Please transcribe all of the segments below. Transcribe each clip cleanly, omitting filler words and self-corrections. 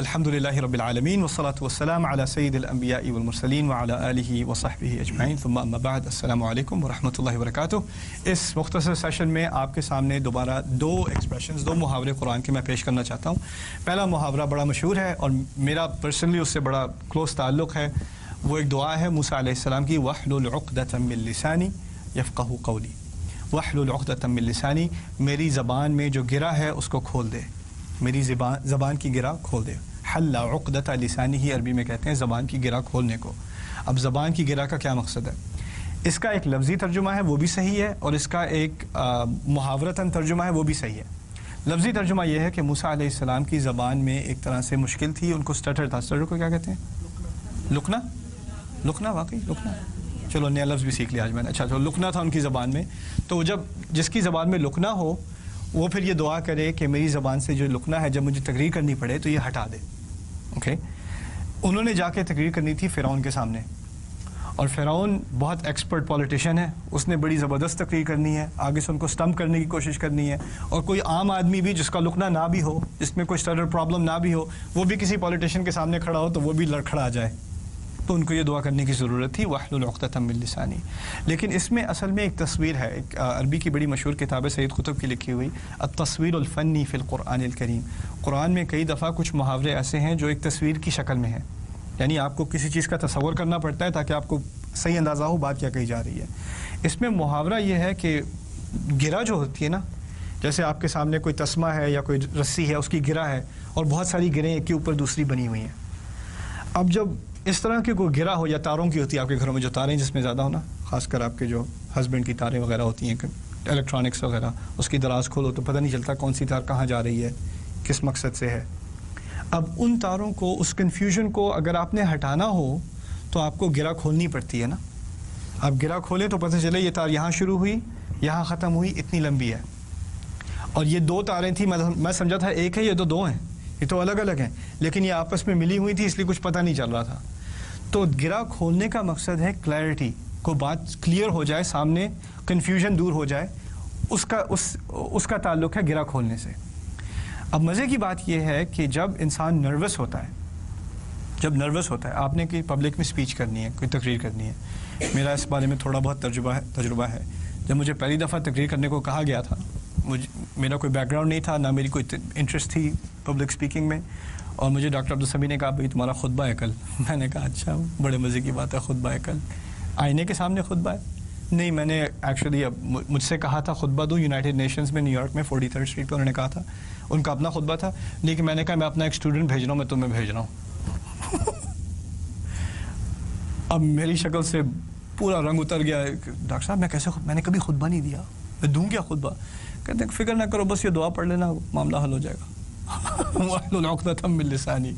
अल्हम्दुलिल्लाहि रब्बिल आलमीन वस्सलातु वस्सलाम अला सय्यिदिल अंबिया'i वल मुरसलीन व अला आलिहि व सहबिहि अजमईन थुम्मा अम्मा बाद। अस्सलामु अलैकुम व रहमतुल्लाहि व बरकातुहू। इस मुख्तसर सेशन में आपके सामने दोबारा दो एक्सप्रेशंस, दो मुहावरे कुरान के मैं पेश करना चाहता हूँ। पहला मुहावरा बड़ा मशहूर है और मेरा पर्सनली उससे बड़ा क्लोज ताल्लुक़ है। वो एक दुआ है मूसा अलैहिस्सलाम की, वहलुल उक़दतम मिन लिसानी यफ़क़हू क़ौली। वहलुल उक़दतम मिन लिसानी, मेरी ज़बान में जो गिरा है उसको खोल दे, मेरी ज़बान की गिरा खोल दे। हल्ला उक़दत लिसानी ही अरबी में कहते हैं ज़बान की गिरा खोलने को। अब ज़बान की गिरा का क्या मकसद है? इसका एक लफ्ज़ी तर्जुमा है, वो भी सही है, और इसका एक मुहावरतन तर्जुमा है, वो भी सही है। लफ्ज़ी तर्जुमा यह है कि मूसा अलैहिस्सलाम की ज़बान में एक तरह से मुश्किल थी, उनको स्टटर था। स्टटर को क्या कहते हैं? लुकना। लुकना, वाकई लुकना। चलो नया लफ्ज़ भी सीख लिया आज मैंने। अच्छा, तो लुकना था उनकी ज़बान में। तो जब जिसकी ज़बान में लुकना हो वो फिर ये दुआ करे कि मेरी ज़बान से जो लुकना है, जब मुझे तकरीर करनी पड़े तो ये हटा दे। ओके, उन्होंने जाके तकरीर करनी थी फ़िरौन के सामने, और फ़िरौन बहुत एक्सपर्ट पॉलिटिशियन है, उसने बड़ी ज़बरदस्त तकरीर करनी है, आगे से उनको स्टम्प करने की कोशिश करनी है। और कोई आम आदमी भी जिसका लुकना ना भी हो, जिसमें कोई स्टटर प्रॉब्लम ना भी हो, वो भी किसी पॉलिटिशियन के सामने खड़ा हो तो वो भी लड़खड़ा जाए। तो उनको ये दुआ करने की ज़रूरत थी, वहलुल उक़दतम मिन लिसानी। लेकिन इसमें असल में एक तस्वीर है, एक अरबी की बड़ी मशहूर किताब है सैयद कुतुब की लिखी हुई अत-तस्वीरुल फ़न्नी फ़िल क़ुरआनिल करीम। कुरान में कई दफ़ा कुछ मुहावरे ऐसे हैं जो एक तस्वीर की शक्ल में है, यानी आपको किसी चीज़ का तसव्वुर करना पड़ता है ताकि आपको सही अंदाज़ा हो बात क्या कही जा रही है। इसमें मुहावरा ये है कि गिरा जो होती है ना, जैसे आपके सामने कोई तस्मा है या कोई रस्सी है, उसकी गिरा है और बहुत सारी गिरें एक के ऊपर दूसरी बनी हुई हैं। अब जब इस तरह की कोई गिरा हो, या तारों की होती है आपके घरों में जो तारें जिसमें ज़्यादा हो ना, ख़ासकर आपके जो हस्बैंड की तारें वगैरह होती हैं, इलेक्ट्रॉनिक्स वगैरह, उसकी दराज खोलो तो पता नहीं चलता कौन सी तार कहाँ जा रही है, किस मकसद से है। अब उन तारों को, उस कन्फ्यूजन को अगर आपने हटाना हो तो आपको गिरा खोलनी पड़ती है ना। आप गिरा खोलें तो पता चले ये तार यहाँ शुरू हुई, यहाँ ख़त्म हुई, इतनी लंबी है। और ये दो तारें थी, मैं समझा था एक है, ये तो दो हैं, ये तो अलग अलग हैं, लेकिन ये आपस में मिली हुई थी, इसलिए कुछ पता नहीं चल रहा था। तो गिरा खोलने का मकसद है क्लैरिटी, को बात क्लियर हो जाए, सामने कन्फ्यूजन दूर हो जाए, उसका ताल्लुक़ है गिरा खोलने से। अब मज़े की बात यह है कि जब इंसान नर्वस होता है, जब नर्वस होता है, आपने कोई पब्लिक में स्पीच करनी है, कोई तकरीर करनी है, मेरा इस बारे में थोड़ा बहुत तजुर्बा है। जब मुझे पहली दफ़ा तकरीर करने को कहा गया था, मेरा कोई बैकग्राउंड नहीं था, ना मेरी कोई इंटरेस्ट थी पब्लिक स्पीकिंग में, और मुझे डॉक्टर अब्दुल समी ने कहा भाई तुम्हारा खुतबा है कल। मैंने कहा अच्छा, बड़े मज़े की बात है, खुतबा है कल, आईने के सामने खुतबा है? नहीं, मैंने एक्चुअली अब मुझसे कहा था खुतबा दूँ यूनाइटेड नेशंस में न्यूयॉर्क में 43rd स्ट्रीट पर, उन्होंने कहा था, उनका अपना खुतबा था, लेकिन मैंने कहा मैं अपना एक स्टूडेंट भेज रहा हूँ, मैं तुम्हें भेज रहा हूँ। अब मेरी शक्ल से पूरा रंग उतर गया। डॉक्टर साहब मैंने कभी खुतबा नहीं दिया, मैं दूँ क्या खुतबा? कहते फिक्र ना करो, बस ये दुआ पढ़ लेना, मामला हल हो जाएगा। वहलुल उक़दतम मिन लिसानी।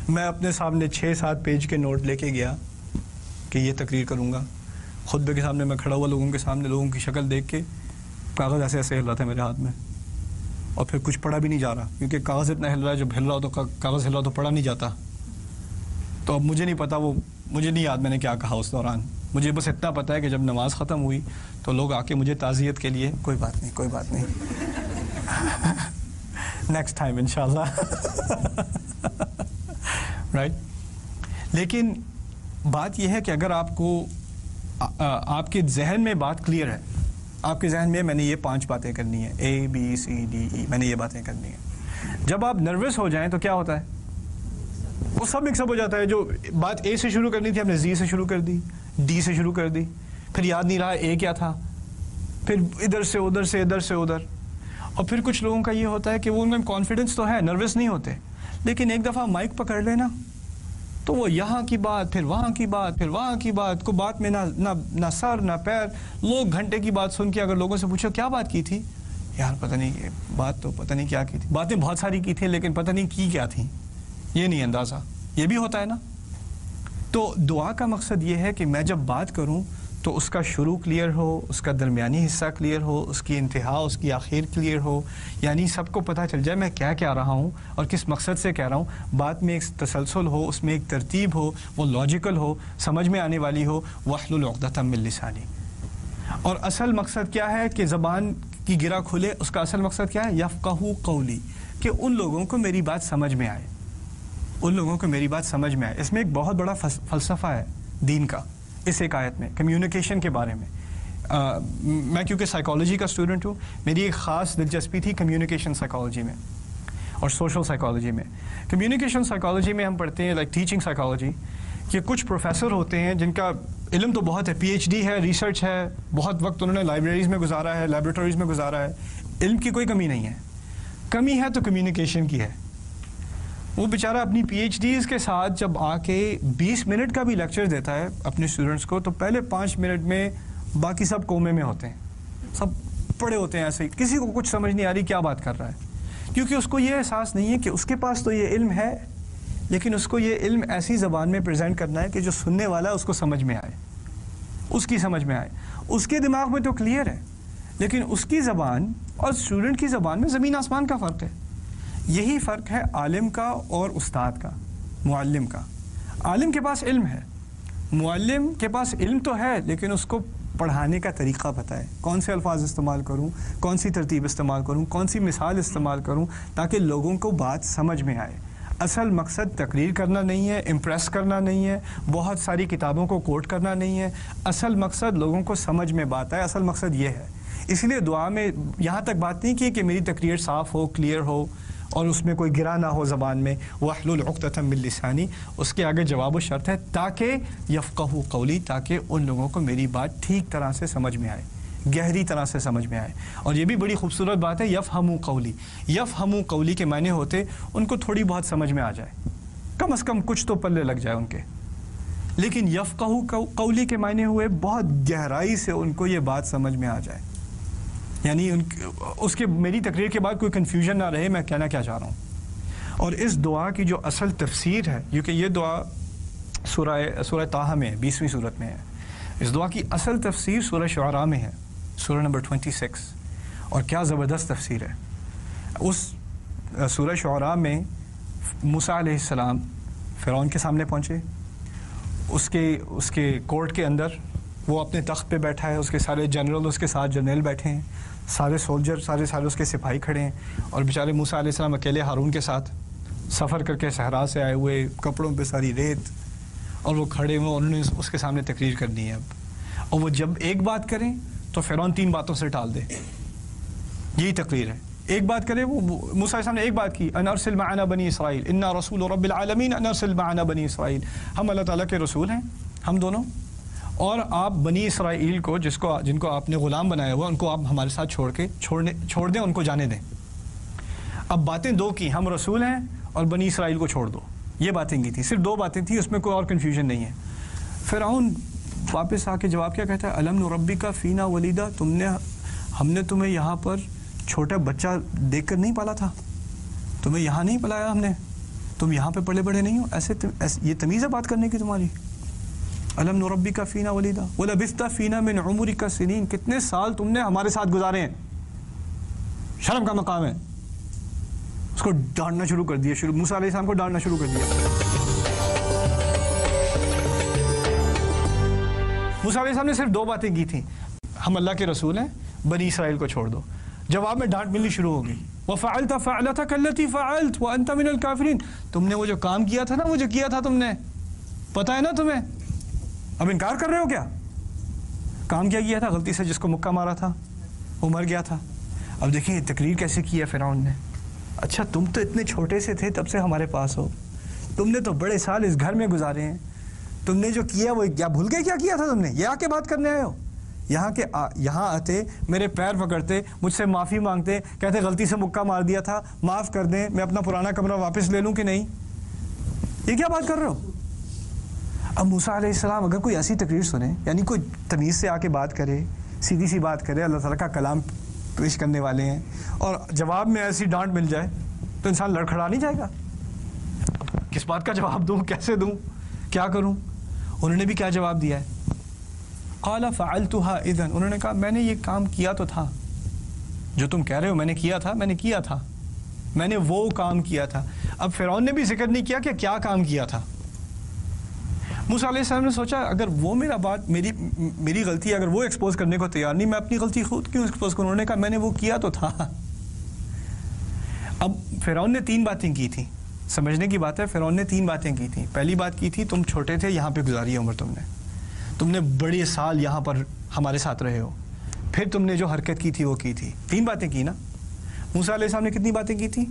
मैं अपने सामने 6-7 पेज के नोट लेके गया कि ये तकरीर करूँगा। खुतबे के सामने मैं खड़ा हुआ, लोगों के सामने, लोगों की शक्ल देख के कागज़ ऐसे ऐसे हिल रहा था मेरे हाथ में, और फिर कुछ पढ़ा भी नहीं जा रहा, क्योंकि कागज़ इतना हिल रहा है, जब हिल रहा हो तो कागज़ हिल रहा तो पढ़ा नहीं जाता। तो अब मुझे नहीं पता, मुझे नहीं याद मैंने क्या कहा उस दौरान। मुझे बस इतना पता है कि जब नमाज़ ख़त्म हुई तो लोग आके मुझे ताज़ियत के लिए, कोई बात नहीं, कोई बात नहीं, नेक्स्ट टाइम इंशाल्लाह। राइट। लेकिन बात यह है कि अगर आपको आपके जहन में बात क्लियर है, आपके जहन में मैंने ये 5 बातें करनी है, ABCDE, मैंने ये बातें करनी है। जब आप नर्वस हो जाएं तो क्या होता है, वो सब मिक्सअप हो जाता है। जो बात A से शुरू करनी थी आपने Z से शुरू कर दी, D से शुरू कर दी, फिर याद नहीं रहा A क्या था, फिर इधर से उधर से इधर से उधर। और फिर कुछ लोगों का ये होता है कि वो उनमें कॉन्फिडेंस तो है, नर्वस नहीं होते, लेकिन एक दफ़ा माइक पकड़ लेना तो वो यहाँ की बात, फिर वहाँ की बात, फिर वहाँ की बात, को बात में ना सर ना पैर। लोग घंटे की बात सुन के अगर लोगों से पूछो क्या बात की थी, यार पता नहीं, ये बात तो पता नहीं क्या की थी, बातें बहुत सारी की थी लेकिन पता नहीं की क्या थी, ये नहीं अंदाज़ा। ये भी होता है ना। तो दुआ का मकसद ये है कि मैं जब बात करूँ तो उसका शुरू क्लियर हो, उसका दरमियानी हिस्सा क्लियर हो, उसकी इंतहा, उसकी आखिर क्लियर हो, यानी सबको पता चल जाए मैं क्या कह रहा हूँ और किस मकसद से कह रहा हूँ। बात में एक तसलसल हो, उसमें एक तरतीब हो, वो लॉजिकल हो, समझ में आने वाली हो। वहलुल उक़दतम मिन लिसानी। और असल मकसद क्या है कि ज़बान की गिरा खुले, उसका असल मकसद क्या है? यफ़क़हू क़ौली, कि उन लोगों को मेरी बात समझ में आए। उन लोगों को मेरी बात समझ में आए। इसमें एक बहुत बड़ा फ़लसफ़ा है दीन का इस एक आयत में, कम्युनिकेशन के बारे में। मैं क्योंकि साइकोलॉजी का स्टूडेंट हूँ, मेरी एक ख़ास दिलचस्पी थी कम्युनिकेशन साइकोलॉजी में और सोशल साइकोलॉजी में। कम्युनिकेशन साइकोलॉजी में हम पढ़ते हैं, लाइक टीचिंग साइकोलॉजी, कि कुछ प्रोफेसर होते हैं जिनका इल्म तो बहुत है, PhD है, रिसर्च है, बहुत वक्त उन्होंने लाइब्रेरीज़ में गुजारा है, लैबोरेटरीज़ में गुजारा है, इल्म की कोई कमी नहीं है। कमी है तो कम्युनिकेशन की है। वो बेचारा अपनी PhDs के साथ जब आके 20 मिनट का भी लेक्चर देता है अपने स्टूडेंट्स को, तो पहले 5 मिनट में बाकी सब कोमे में होते हैं, सब पड़े होते हैं ऐसे ही, किसी को कुछ समझ नहीं आ रही क्या बात कर रहा है, क्योंकि उसको ये एहसास नहीं है कि उसके पास तो ये इल्म है, लेकिन उसको ये इल्म ऐसी ज़बान में प्रेजेंट करना है कि जो सुनने वाला है उसको समझ में आए, उसकी समझ में आए। उसके दिमाग में तो क्लियर है, लेकिन उसकी ज़बान और स्टूडेंट की ज़बान में ज़मीन आसमान का फ़र्क है। यही फ़र्क है आलिम का और उस्ताद का, मुअल्लिम का। आलिम के पास इल्म है, मुअल्लिम के पास इल्म तो है, लेकिन उसको पढ़ाने का तरीक़ा पता है, कौन से अल्फाज इस्तेमाल करूँ, कौन सी तरतीब इस्तेमाल करूँ, कौन सी मिसाल इस्तेमाल करूँ, ताकि लोगों को बात समझ में आए। असल मकसद तकरीर करना नहीं है, इम्प्रेस करना नहीं है, बहुत सारी किताबों को कोट करना नहीं है। असल मकसद लोगों को समझ में बात आए, असल मकसद ये है। इसलिए दुआ में यहाँ तक बात नहीं की कि मेरी तकरीर साफ़ हो, क्लियर हो और उसमें कोई गिरा ना हो ज़बान में, वहलुल उक़दतम मिन लिसानी, उसके आगे जवाब शर्त है ताकि यफ़क़हू क़ौली, ताकि उन लोगों को मेरी बात ठीक तरह से समझ में आए, गहरी तरह से समझ में आए। और ये भी बड़ी खूबसूरत बात है, यफ़हमू क़ौली। यफ़हमू क़ौली के मायने होते उनको थोड़ी बहुत समझ में आ जाए, कम से कम कुछ तो पल्ले लग जाए उनके। लेकिन यफ़क़हू क़ौली के मायने हुए बहुत गहराई से उनको ये बात समझ में आ जाए, यानी उसके मेरी तकरीर के बाद कोई कन्फ्यूजन ना रहे मैं कहना क्या चाह रहा हूँ। और इस दुआ की जो असल तफसीर है, क्योंकि ये दुआ सूरह ताहा में है, 20वीं सूरत में है, इस दुआ की असल तफसीर सूरह शुअरा में है, सूरह नंबर 26। और क्या ज़बरदस्त तफसीर है। उस सूरह शुअरा में मूसा अलैहिस्सलाम फ़िरौन के सामने पहुँचे, उसके कोर्ट के अंदर वो अपने तख्त पे बैठा है, उसके सारे जनरल उसके साथ जनरल बैठे हैं, सारे सोल्जर सारे उसके सिपाही खड़े हैं, और बेचारे मूसा अलैहिस्सलाम अकेले हारून के साथ सफ़र करके सहरा से आए हुए, कपड़ों पे सारी रेत, और वो खड़े हुए, उन्होंने उसके सामने तकरीर करनी है अब। और वो जब एक बात करें तो फ़िरौन 3 बातों से टाल दे, यही तकरीर है। एक बात करे, वो मूसा अलैहिस्सलाम ने एक बात की, अन अरसिल मअना बनी इसराइल इन्ना रसूल रब्बिल आलमीन अन अरसिल मअना बनी इसराइल, हम अल्लाह ताला के रसूल हैं, हम दोनों, और आप बनी इसराइल को जिनको आपने ग़ुलाम बनाया हुआ उनको आप हमारे साथ छोड़ दें, उनको जाने दें। अब बातें 2 की, हम रसूल हैं और बनी इसराइल को छोड़ दो, ये बातें की थी, सिर्फ 2 बातें थी, उसमें कोई और कन्फ्यूजन नहीं है। फ़िरौन वापस आके जवाब क्या कहता है, अलम नुरब्बिका फ़ीना वलीदा, हमने तुम्हें यहाँ पर छोटा बच्चा देख कर नहीं पाला था, तुम्हें यहाँ नहीं पलाया हमने, तुम यहाँ पे पले बड़े नहीं हो, ऐसे ये तमीज़ है बात करने की तुम्हारी। अलम नुरब्बिका फ़ीना वलीदा वलबिस्ता फ़ीना मिन उम्रिका सिनीन, कितने साल तुमने हमारे साथ गुजारे हैं, शर्म का मकाम है। उसको डांटना शुरू कर दिया, मूसा अलैहिस्सलाम को डांटना शुरू कर दिया। मूसा अलैहिस्सलाम ने सिर्फ 2 बातें की थी, हम अल्लाह के रसूल हैं, बनी इसराइल को छोड़ दो। जवाब में डांट मिलनी शुरू हो गई, वफ़अलत फ़अलतक अल्लती फ़अलत व अंत मिनल काफ़िरीन, तुमने वो जो काम किया था ना, वो जो किया था तुमने, पता है ना तुम्हें, अब इनकार कर रहे हो क्या? काम क्या किया था? गलती से जिसको मुक्का मारा था वो मर गया था। अब देखिए तकरीर कैसे की है फ़िरौन ने, अच्छा तुम तो इतने छोटे से थे तब से हमारे पास हो, तुमने तो बड़े साल इस घर में गुजारे हैं, तुमने जो किया वो क्या भूल गए क्या किया था तुमने? ये आके बात करने आए हो? यहाँ आते मेरे पैर पकड़ते, मुझसे माफ़ी मांगते, कहते गलती से मुक्का मार दिया था, माफ़ कर दें, मैं अपना पुराना कमरा वापस ले लूँ कि नहीं? ये क्या बात कर रहे हो? अब मूसा अलैहिस्सलाम अगर कोई ऐसी तकरीर सुने, यानी कोई तमीज़ से आके बात करे, सीधी सी बात करे, अल्लाह ताला का कलाम पेश करने वाले हैं, और जवाब में ऐसी डांट मिल जाए तो इंसान लड़खड़ा नहीं जाएगा? किस बात का जवाब दूँ, कैसे दूँ, क्या करूँ? उन्होंने भी क्या जवाब दिया है, क़ाला फ़अलतुहा इज़न, उन्होंने कहा मैंने ये काम किया तो था, जो तुम कह रहे हो मैंने किया था, मैंने वो काम किया था। अब फ़िरौन ने भी जिक्र नहीं किया कि क्या काम किया था। मूसा अलैहिस्सलाम ने सोचा अगर वो मेरी गलती अगर वो एक्सपोज करने को तैयार नहीं, मैं अपनी गलती खुद क्यों एक्सपोज करूँ? उन्होंने कहा मैंने वो किया तो था। अब फ़िरौन ने 3 बातें की थी, समझने की बात है, फ़िरौन ने 3 बातें की थी। पहली बात की थी, तुम छोटे थे, यहाँ पे गुजारी उम्र तुमने बड़े साल यहाँ पर हमारे साथ रहे हो, फिर तुमने जो हरकत की थी वो की थी। 3 बातें की ना। मूसा अलैहिस्सलाम ने कितनी बातें की थी?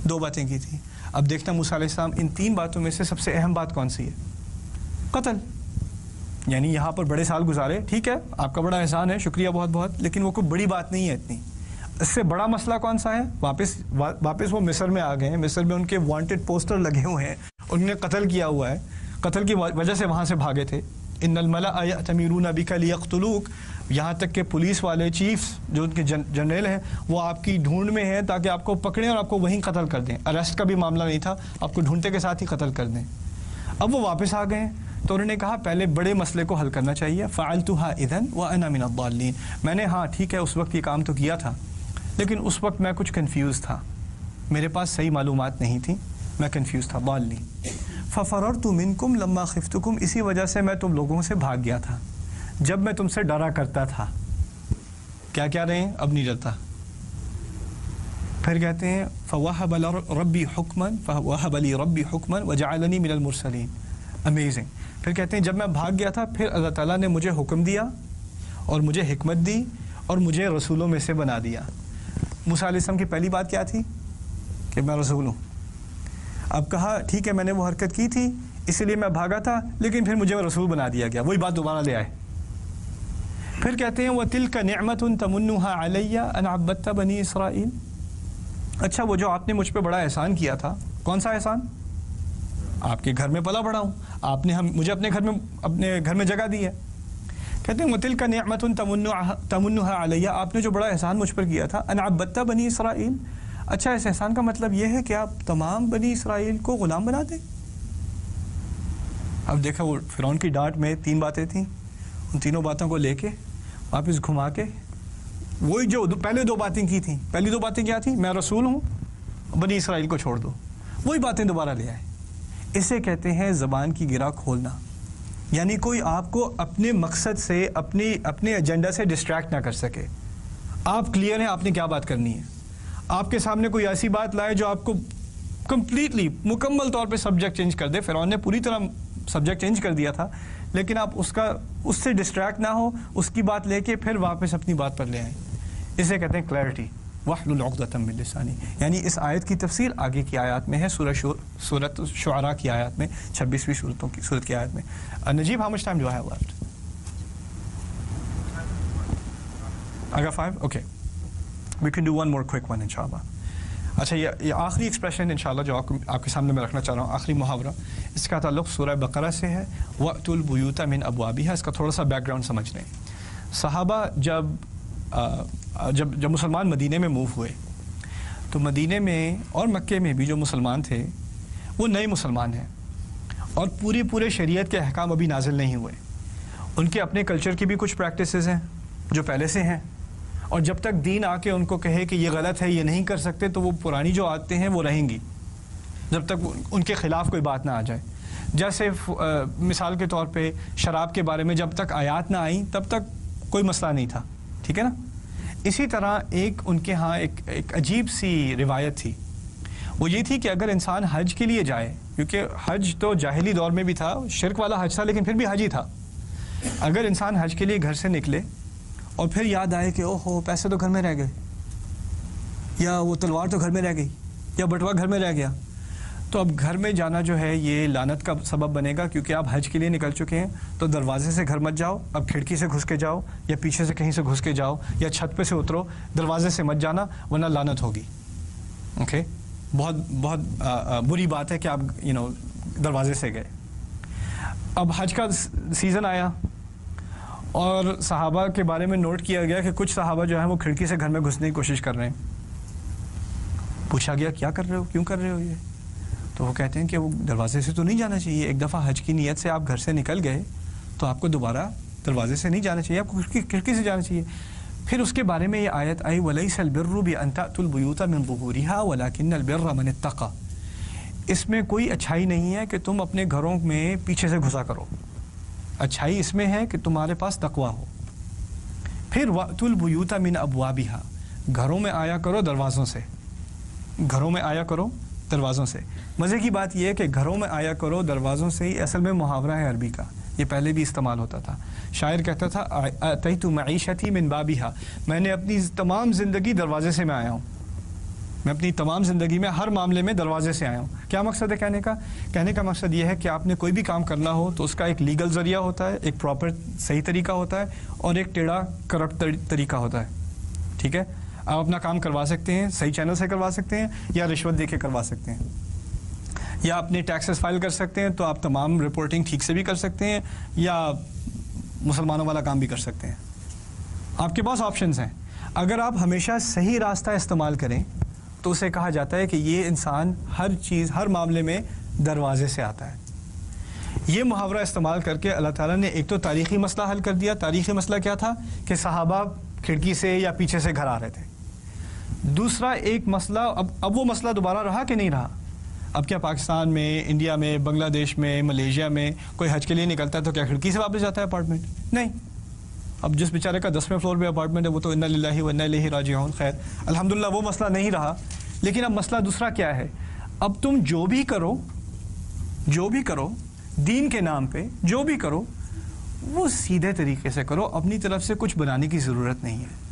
2 बातें की थी। अब देखना मूसा अलैहिस्सलाम इन 3 बातों में से सबसे अहम बात कौन सी है? कत्ल। यानी यहाँ पर बड़े साल गुजारे, ठीक है, आपका बड़ा एहसान है, शुक्रिया बहुत बहुत, लेकिन वो कोई बड़ी बात नहीं है इतनी। इससे बड़ा मसला कौन सा है? वापस वो मिस्र में आ गए हैं, मिस्र में उनके वांटेड पोस्टर लगे हुए हैं, उन्होंने कत्ल किया हुआ है, कत्ल की वजह से वहाँ से भागे थे। इन्नल मलाअ यअतमिरूना बिका लियक़्तुलूक, यहाँ तक कि पुलिस वाले चीफ्स जो उनके जनरल हैं वो आपकी ढूंढ में हैं ताकि आपको पकड़ें और आपको वहीं कत्ल कर दें। अरेस्ट का भी मामला नहीं था, आपको ढूंढते के साथ ही कत्ल कर दें। अब वो वापस आ गए हैं तो उन्होंने कहा पहले बड़े मसले को हल करना चाहिए। फ़अलतुहा इज़न व अना मिनद्दाल्लीन, मैंने हाँ ठीक है उस वक्त ये काम तो किया था, लेकिन उस वक्त मैं कुछ कन्फ्यूज़ था, मेरे पास सही मालूमात नहीं थी, मैं कन्फ्यूज़ था। दाल्लीन फ़फ़ररतु मिनकुम लम्मा ख़िफ़्तुकुम, इसी वजह से मैं तुम लोगों से भाग गया था जब मैं तुमसे डरा करता था। क्या क्या रहे हैं? अब नहीं डरता। फिर कहते हैं फ़वहब रब्बी हुक्मन वजअलनी मिनल मुरसलीन। अमेजिंग। फिर कहते हैं जब मैं भाग गया था फिर अल्लाह ताला ने मुझे हुक्म दिया और मुझे हिकमत दी और मुझे रसूलों में से बना दिया। मूसा अलैहिस्सलाम की पहली बात क्या थी? कि मैं रसूल हूँ। अब कहा ठीक है मैंने वो हरकत की थी इसलिए मैं भागा था, लेकिन फिर मुझे रसूल बना दिया गया, वही बात दोबारा ले आए। फिर कहते हैं वतिल्का निअमतुन तमुन्नुहा अलैया अन अब्बदत बनी इसराइल। अच्छा वो जो आपने मुझ पे बड़ा एहसान किया था, कौन सा एहसान? आपके घर में पला बड़ा हूँ, आपने मुझे अपने घर में जगह दी है। कहते हैं वतिल्का निअमतुन तमुन्नुहा अलैया, आपने जो बड़ा एहसान मुझ पर किया था, अन अब्बदत बनी इसराइल। अच्छा इस एहसान का मतलब यह है कि आप तमाम बनी इसराइल को गुलाम बना दें। अब देखा वो फ़िरौन की डांट में 3 बातें थीं, उन तीनों बातों को लेके वापस घुमा के वही जो पहले 2 बातें की थी, पहली 2 बातें क्या थी? मैं रसूल हूँ, बनी इसराइल को छोड़ दो, वही बातें दोबारा ले आए। इसे कहते हैं ज़बान की गिरा खोलना, यानी कोई आपको अपने मकसद से अपने एजेंडा से डिस्ट्रैक्ट ना कर सके। आप क्लियर हैं आपने क्या बात करनी है, आपके सामने कोई ऐसी बात लाए जो आपको कंप्लीटली मुकम्मल तौर पे सब्जेक्ट चेंज कर दे। फ़िरौन ने पूरी तरह सब्जेक्ट चेंज कर दिया था, लेकिन आप उससे डिस्ट्रैक्ट ना हो, उसकी बात लेके फिर वापस अपनी बात पर ले आए। इसे कहते हैं क्लैरिटी। वहलुल उक़दतम मिन लिसानी, यानी इस आयत की तफसीर आगे की आयत में है, सूरत शुअरा की आयत में, 26वीं सूरत की आयत में। Najeeb how much time do I have left? I got 5? Okay. We can do one more quick one इंशाल्लाह। अच्छा ये आखिरी एक्सप्रेशन इंशाल्लाह जो आपके सामने मैं रखना चाह रहा हूँ, आखिरी मुहावरा, इसका ताल्लुक़ सूरह बकरा से है। वअतुल बुयूता मिन अबवाबिहा। इसका थोड़ा सा बैकग्राउंड समझ लें। सहाबा जब मुसलमान मदीने में मूव हुए तो मदीने में और मक्के में भी जो मुसलमान थे वो नए मुसलमान हैं और पूरे शरीयत के अहकाम अभी नाजिल नहीं हुए। उनके अपने कल्चर की भी कुछ प्रैक्टिसेस हैं जो पहले से हैं, और जब तक दीन आके उनको कहे कि ये गलत है, ये नहीं कर सकते, तो वो पुरानी जो आदतें हैं वो रहेंगी जब तक उनके ख़िलाफ़ कोई बात ना आ जाए। जैसे मिसाल के तौर पे शराब के बारे में जब तक आयात ना आई तब तक कोई मसला नहीं था, ठीक है ना। इसी तरह एक उनके यहाँ एक अजीब सी रिवायत थी, वो ये थी कि अगर इंसान हज के लिए जाए, क्योंकि हज तो जाहिली दौर में भी था, शिरक वाला हज था लेकिन फिर भी हज ही था। अगर इंसान हज के लिए घर से निकले और फिर याद आए कि ओहो पैसे तो घर में रह गए, या वो तलवार तो घर में रह गई, या बटवा घर में रह गया, तो अब घर में जाना जो है ये लानत का सबब बनेगा, क्योंकि आप हज के लिए निकल चुके हैं। तो दरवाजे से घर मत जाओ, अब खिड़की से घुस के जाओ, या पीछे से कहीं से घुस के जाओ, या छत पे से उतरो, दरवाजे से मत जाना वरना लानत होगी। ओके, बहुत बुरी बात है कि आप दरवाजे से गए। अब हज का सीज़न आया और सहाबा के बारे में नोट किया गया कि कुछ सहाबा जो है वो खिड़की से घर में घुसने की कोशिश कर रहे हैं। पूछा गया क्या कर रहे हो, क्यों कर रहे हो ये? तो वो कहते हैं कि वो दरवाजे से तो नहीं जाना चाहिए, एक दफ़ा हज की नीयत से आप घर से निकल गए तो आपको दोबारा दरवाजे से नहीं जाना चाहिए, आपको खिड़की से जाना चाहिए। फिर उसके बारे में ये आयत आई, वलैसल बिर्रु बिअन तअतुल बुयूता मिन ज़ुहूरिहा वलाकिन्नल बिर्रा मन इत्तक़ा। इसमें कोई अच्छाई नहीं है कि तुम अपने घरों में पीछे से घुसा करो, अच्छाई इसमें है कि तुम्हारे पास तकवा हो। फिर वअतुल बुयूता मिन अबवाबिहा, घरों में आया करो दरवाज़ों से, घरों में आया करो دروازوں سے. مزے کی بات یہ ہے کہ گھروں میں آیا کرو دروازوں سے ہی اصل میں محاورہ ہے عربی کا, یہ پہلے بھی استعمال ہوتا تھا. شاعر کہتا تھا اتیت معیشتی من بابھا, میں نے اپنی تمام زندگی دروازے سے میں آیا ہوں, میں اپنی تمام زندگی میں ہر معاملے میں دروازے سے آیا ہوں. کیا مقصد ہے کہنے کا؟ کہنے کا مقصد یہ ہے کہ آپ نے کوئی بھی کام کرنا ہو تو اس کا ایک لیگل ذریعہ ہوتا ہے, ایک پراپر صحیح طریقہ ہوتا ہے, اور ایک ٹیڑھا کرپٹ طریقہ ہوتا ہے. ٹھیک ہے, آپ اپنا کام کروا سکتے ہیں, صحیح چینل سے کروا سکتے ہیں, یا رشوت دے کے کروا سکتے ہیں, یا اپنے ٹیکسز فائل کر سکتے ہیں تو آپ تمام رپورٹنگ ٹھیک سے بھی کر سکتے ہیں, یا مسلمانوں والا کام بھی کر سکتے ہیں. آپ کے پاس آپشنز ہیں. اگر آپ ہمیشہ صحیح راستہ استعمال کریں تو اسے کہا جاتا ہے کہ یہ انسان ہر چیز ہر معاملے میں دروازے سے آتا ہے. یہ محاورہ استعمال کر کے اللہ تعالیٰ نے ایک تو تاریخی مسئلہ حل کر دیا. تاریخی مسئلہ کیا تھا کہ صحابہ کھڑکی سے یا پیچھے سے گھر آ رہے تھے. دوسرا ایک مسئلہ, اب وہ مسئلہ دوبارہ رہا کہ نہیں رہا؟ اب کیا پاکستان میں, انڈیا میں, بنگلہ دیش میں, ملیشیا میں کوئی حج کے لیے نکلتا ہے تو کیا کھڑکی سے واپس جاتا ہے اپارٹمنٹ؟ نہیں. اب جس بیچارے کا 10ویں فلور پہ اپارٹمنٹ ہے وہ تو انا للہ و انا الیہ راجعون. خیر الحمدللہ وہ مسئلہ نہیں رہا. لیکن اب مسئلہ دوسرا کیا ہے؟ اب تم جو بھی کرو دین کے نام پہ جو بھی کرو وہ سیدھے طریقے سے کرو. اپنی طرف سے کچھ بنانے کی ضرورت نہیں ہے.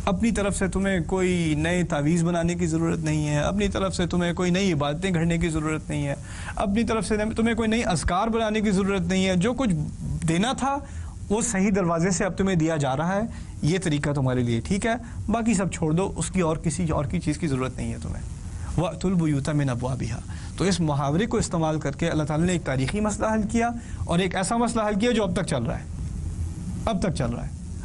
اپنی طرف سے تمہیں کوئی نئے تعویذ بنانے کی ضرورت نہیں ہے. اپنی طرف سے تمہیں کوئی نئی عبادتیں گھڑنے کی ضرورت نہیں ہے. اپنی طرف سے تمہیں کوئی نئی اذکار بنانے کی ضرورت نہیں ہے. جو کچھ دینا تھا وہ صحیح دروازے سے اب تمہیں دیا جا رہا ہے. یہ طریقہ تمہارے لیے ٹھیک ہے, باقی سب چھوڑ دو, اس کی اور کسی اور کی چیز کی ضرورت نہیں ہے تمہیں. وَأْتُوا الْبُيُوتَ مِنْ أَبْوَابِهَا. تو اس محاورے کو استعمال کر کے اللہ تعالیٰ نے ایک تاریخی مسئلہ حل کیا اور ایک ایسا مسئلہ حل کیا جو اب تک چل رہا ہے.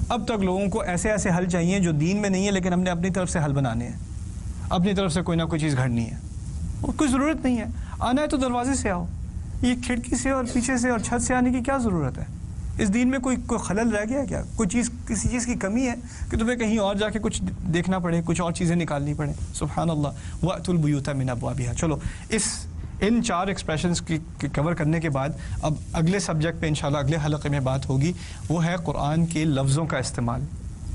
اب تک لوگوں کو ایسے حل چاہیے جو دین میں نہیں ہے, لیکن ہم نے اپنی طرف سے حل بنانے ہیں, اپنی طرف سے کوئی نہ کوئی چیز گھڑنی ہے. اور کوئی ضرورت نہیں ہے, آنا ہے تو دروازے سے آؤ. یہ کھڑکی سے اور پیچھے سے اور چھت سے آنے کی کیا ضرورت ہے؟ اس دین میں کوئی خلل رہ گیا ہے کیا؟ کسی چیز کی کمی ہے کہ تمہیں کہیں اور جا کے کچھ دیکھنا پڑے, کچھ اور چیزیں نکالنی پڑیں؟ سبحان اللہ. وَأْتُوا الْبُيُوتَ مِنْ أَبْوَابِهَا. چلو ان 4 ایکسپریشنز کی کور کرنے کے بعد اب اگلے سبجیکٹ پہ انشاءاللہ اگلے حلقے میں بات ہوگی. وہ ہے قرآن کے لفظوں کا استعمال,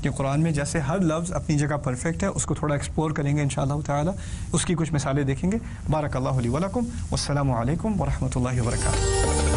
کہ قرآن میں جیسے ہر لفظ اپنی جگہ پرفیکٹ ہے, اس کو تھوڑا ایکسپلور کریں گے انشاءاللہ تعالی, اس کی کچھ مثالیں دیکھیں گے. بارک اللہ لی ولکم, والسلام علیکم ورحمۃ اللہ وبرکاتہ.